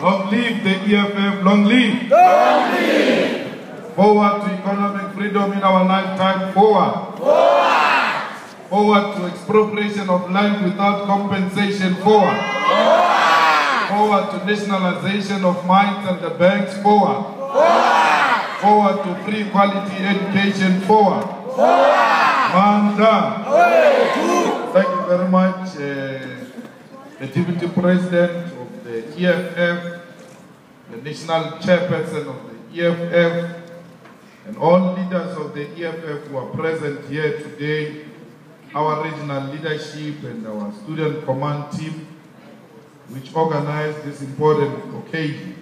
Long live the EFF, long live. Long live. Forward to economic freedom in our lifetime, forward. Forward. Forward to expropriation of land without compensation, forward. Forward. Forward to nationalization of mines and the banks, forward. Forward. Forward to free quality education, forward. Forward. Manda. Thank you very much, the Deputy President of the EFF, the National Chairperson of the EFF, and all leaders of the EFF who are present here today, our regional leadership and our student command team, which organized this important occasion.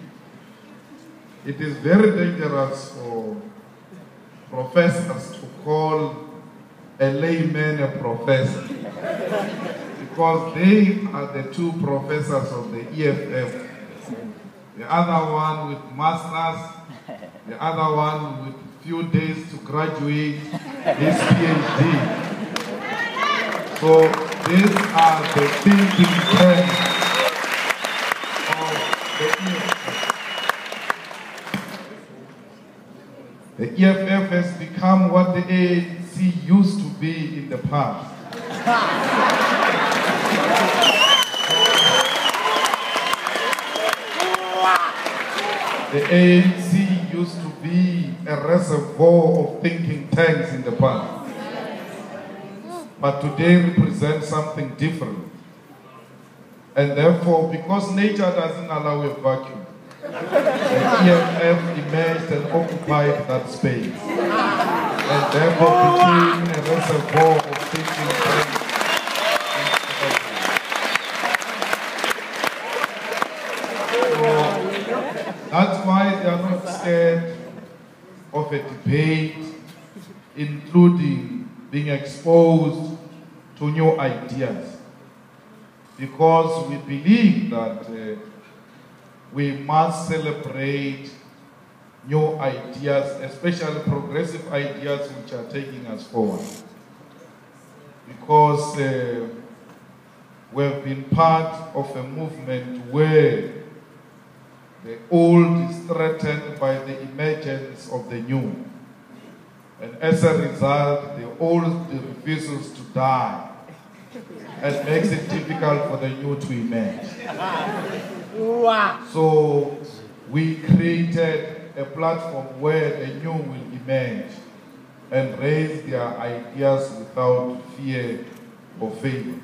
It is very dangerous for professors to call a layman a professor, because they are the two professors of the EFF. The other one with masters, the other one with few days to graduate his PhD. So these are the thinking trends of the EFF. The EFF has become what the ANC used to be in the past. The ANC used to be a reservoir of thinking tanks in the past. But today represents something different. And therefore, because nature doesn't allow a vacuum, the EFF emerged and occupied that space. And therefore became a reservoir of thinking tanks. That's why they are not scared of a debate, including being exposed to new ideas. Because we believe that we must celebrate new ideas, especially progressive ideas which are taking us forward. Because we have been part of a movement where the old is threatened by the emergence of the new. And as a result, the old refuses to die and makes it difficult for the new to emerge. So we created a platform where the new will emerge and raise their ideas without fear or favor.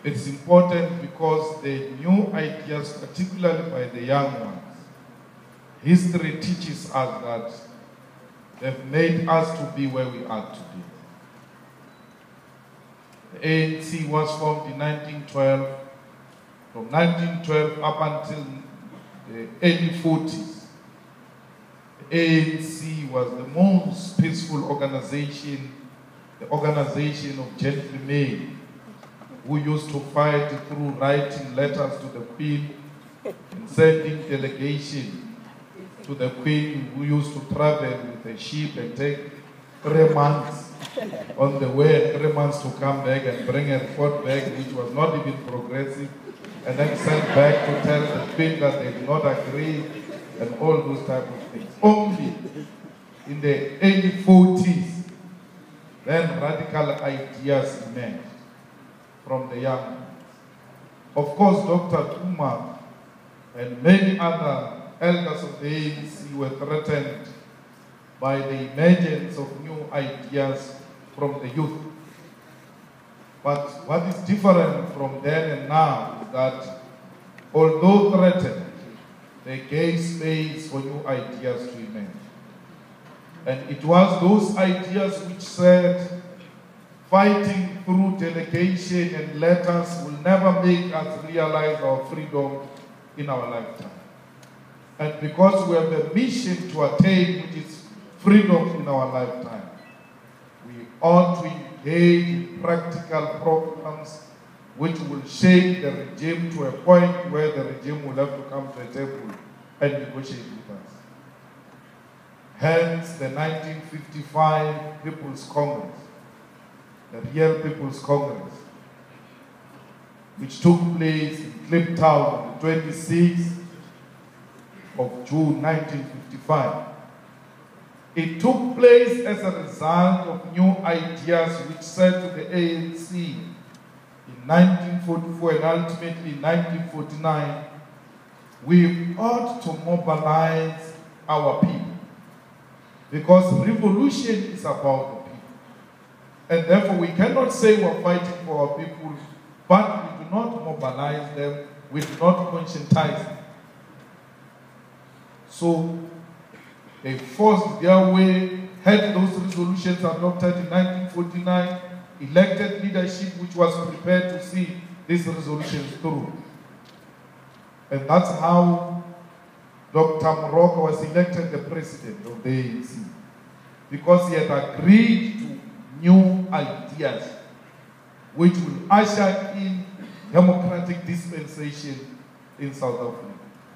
It's important because the new ideas, particularly by the young ones, history teaches us that they've made us to be where we are today. The ANC was formed in 1912. From 1912 up until the early 40s, the ANC was the most peaceful organization, the organization of gentlemen who used to fight through writing letters to the Queen and sending delegation to the Queen, who used to travel with a ship and take 3 months on the way, 3 months to come back and bring a report back, which was not even progressive, and then sent back to tell the Queen that they did not agree, and all those type of things. Only in the early 40s, then radical ideas emerged from the young ones. Of course, Dr. Kuma and many other elders of the ANC were threatened by the emergence of new ideas from the youth. But what is different from then and now is that, although threatened, they gave space for new ideas to emerge. And it was those ideas which said, fighting through delegation and letters will never make us realize our freedom in our lifetime. And because we have a mission to attain, which is freedom in our lifetime, we ought to engage in practical programs which will shape the regime to a point where the regime will have to come to a table and negotiate with us. Hence the 1955 People's Congress, the real People's Congress, which took place in Kliptown on the 26th of June 1955. It took place as a result of new ideas which said to the ANC in 1944 and ultimately in 1949, we ought to mobilize our people, because revolution is about the people. And therefore we cannot say we're fighting for our people, but we do not mobilize them, we do not conscientize them. So they forced their way, had those resolutions adopted in 1949, elected leadership which was prepared to see these resolutions through. And that's how Dr. Moroka was elected the president of the ANC, because he had agreed to new ideas which will usher in democratic dispensation in South Africa.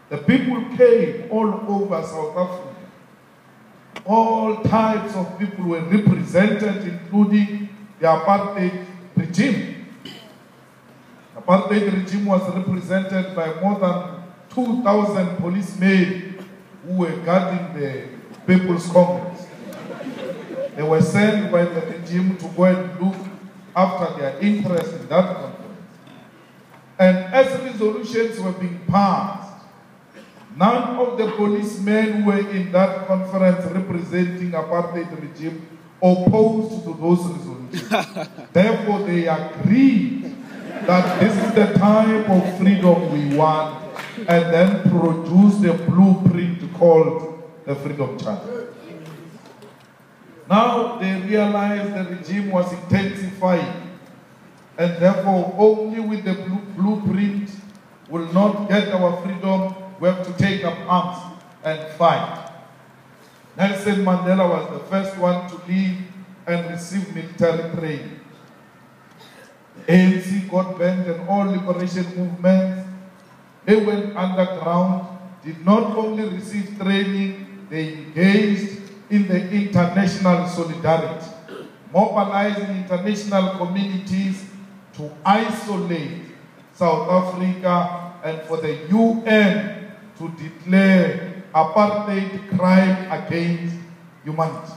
The people came all over South Africa. All types of people were represented, including the apartheid regime. The apartheid regime was represented by more than 2,000 policemen who were guarding the People's Congress. They were sent by the regime to go and look after their interests in that conference. And as resolutions were being passed, none of the policemen who were in that conference representing apartheid regime opposed to those resolutions. Therefore, they agreed that this is the type of freedom we want, and then produced a blueprint called the Freedom Charter. Now they realized the regime was intensifying, and therefore only with the blueprint will not get our freedom. We have to take up arms and fight. Nelson Mandela was the first one to leave and receive military training. The ANC got bent and all liberation movements, they went underground, did not only receive training, they engaged in the international solidarity, mobilizing international communities to isolate South Africa and for the UN to declare apartheid crime against humanity.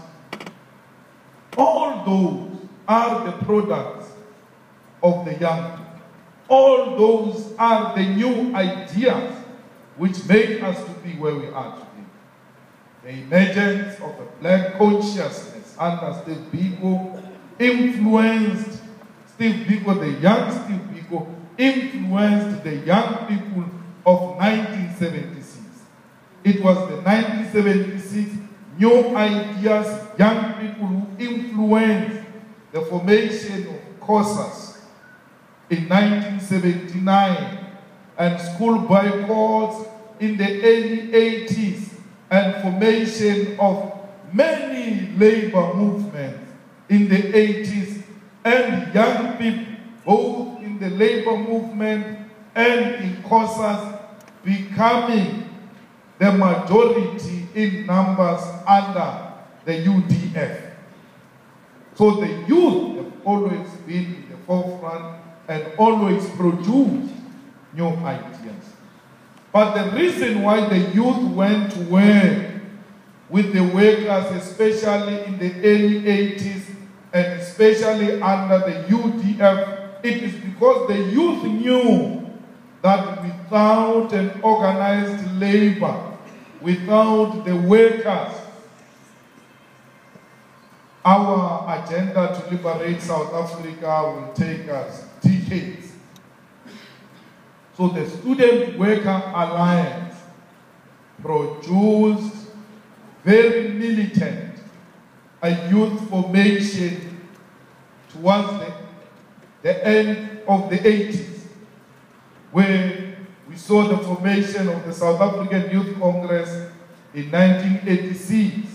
All those are the products of the young people. All those are the new ideas which make us to be where we are today. The emergence of a black consciousness under Steve Biko influenced Steve Biko, the young Steve Biko, influenced the young people of 1976. It was the 1976 new ideas, young people who influenced the formation of COSAS in 1979 and school boycotts in the early 80s and formation of many labor movements in the 80s, and young people both in the labor movement and in COSAS becoming the majority in numbers under the UDF. So the youth have always been in the forefront and always produced new ideas. But the reason why the youth went to work with the workers, especially in the early 80s and especially under the UDF, it is because the youth knew that without an organized labor, without the workers, our agenda to liberate South Africa will take us decades. So the Student Worker Alliance produced very militant a youth formation towards the end of the 80s, where we saw the formation of the South African Youth Congress in 1986,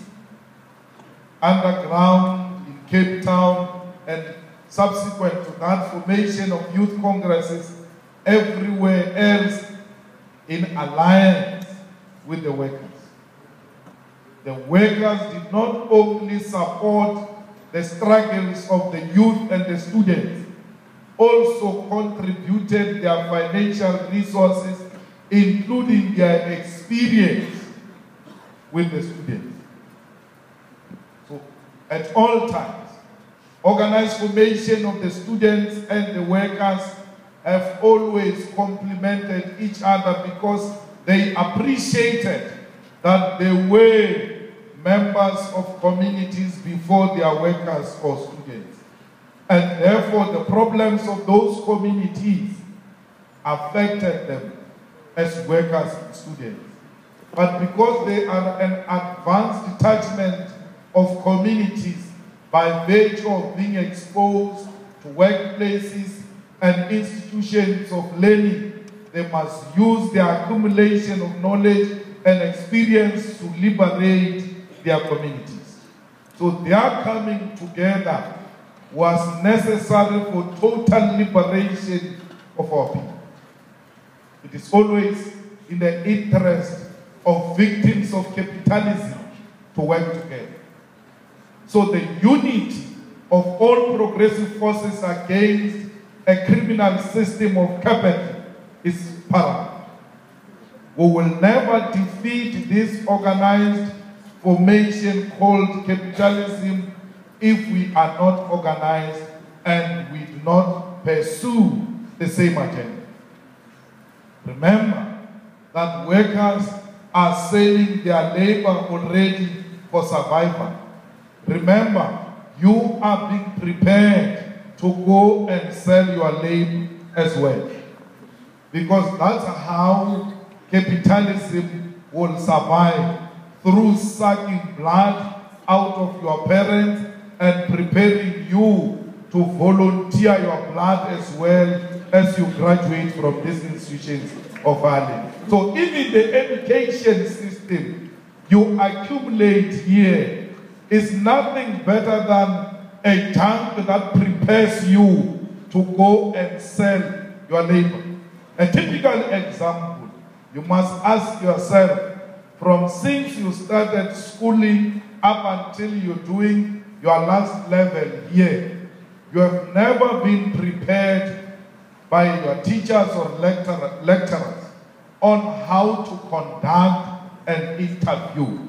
underground in Cape Town, and subsequent to that formation of youth congresses everywhere else in alliance with the workers. The workers did not only support the struggles of the youth and the students, also contributed their financial resources, including their experience with the students. So, at all times, organized formation of the students and the workers have always complemented each other because they appreciated that they were members of communities before they are workers or students. And therefore, the problems of those communities affected them as workers and students. But because they are an advanced detachment of communities by virtue of being exposed to workplaces and institutions of learning, they must use their accumulation of knowledge and experience to liberate their communities. So their coming together was necessary for total liberation of our people. It is always in the interest of victims of capitalism to work together. So the unity of all progressive forces against a criminal system of capital is paramount. We will never defeat this organized formation called capitalism if we are not organized and we do not pursue the same agenda. Remember that workers are selling their labor already for survival. Remember, you are being prepared to go and sell your labor as well. Because that's how capitalism will survive, through sucking blood out of your parents and preparing you to volunteer your blood as well as you graduate from these institutions of learning. So even the education system you accumulate here is nothing better than a junk that prepares you to go and sell your labor. A typical example, you must ask yourself, from since you started schooling up until you're doing your last level here, you have never been prepared by your teachers or lecturers on how to conduct an interview.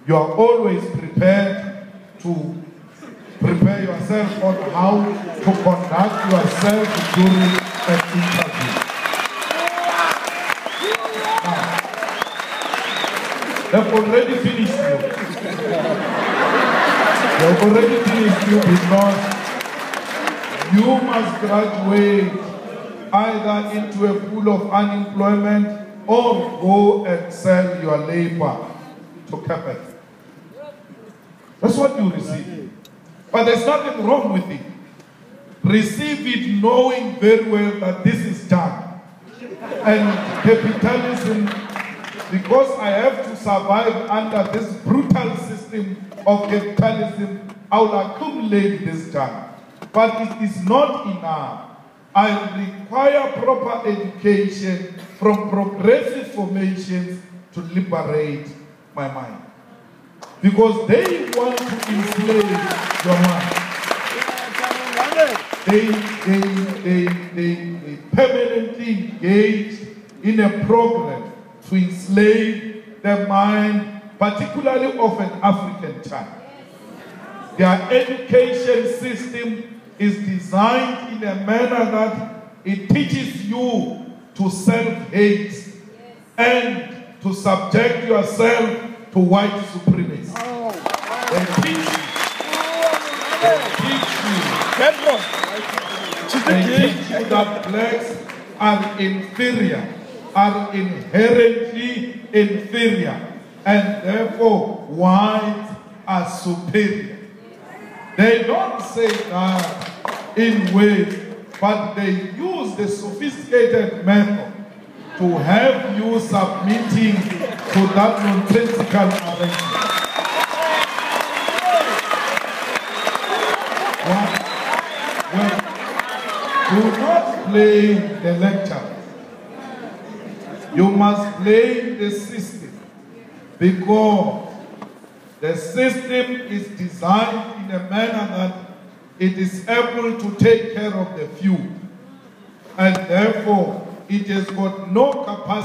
You are always prepared to prepare yourself on how to conduct yourself during an interview. They've already finished you. They've already finished you because you must graduate either into a pool of unemployment or go and sell your labor to capital. That's what you receive. But there's nothing wrong with it. Receive it knowing very well that this is done. And capitalism, because I have to survive under this brutal system of capitalism, I will accumulate this junk. But it is not enough. I require proper education from progressive formations to liberate my mind. Because they want to enslave your mind. They permanently engaged in a program to enslave the mind, particularly of an African child. Their education system is designed in a manner that it teaches you to self-hate and to subject yourself to white supremacy. They teach you that blacks are inferior, are inherently inferior, and therefore whites are superior. They don't say that in words, but they use the sophisticated method to have you submitting to that nonsensical arrangement. Do not blame the lecturers. You must blame the system, because the system is designed in a manner that it is able to take care of the few and therefore it has got no capacity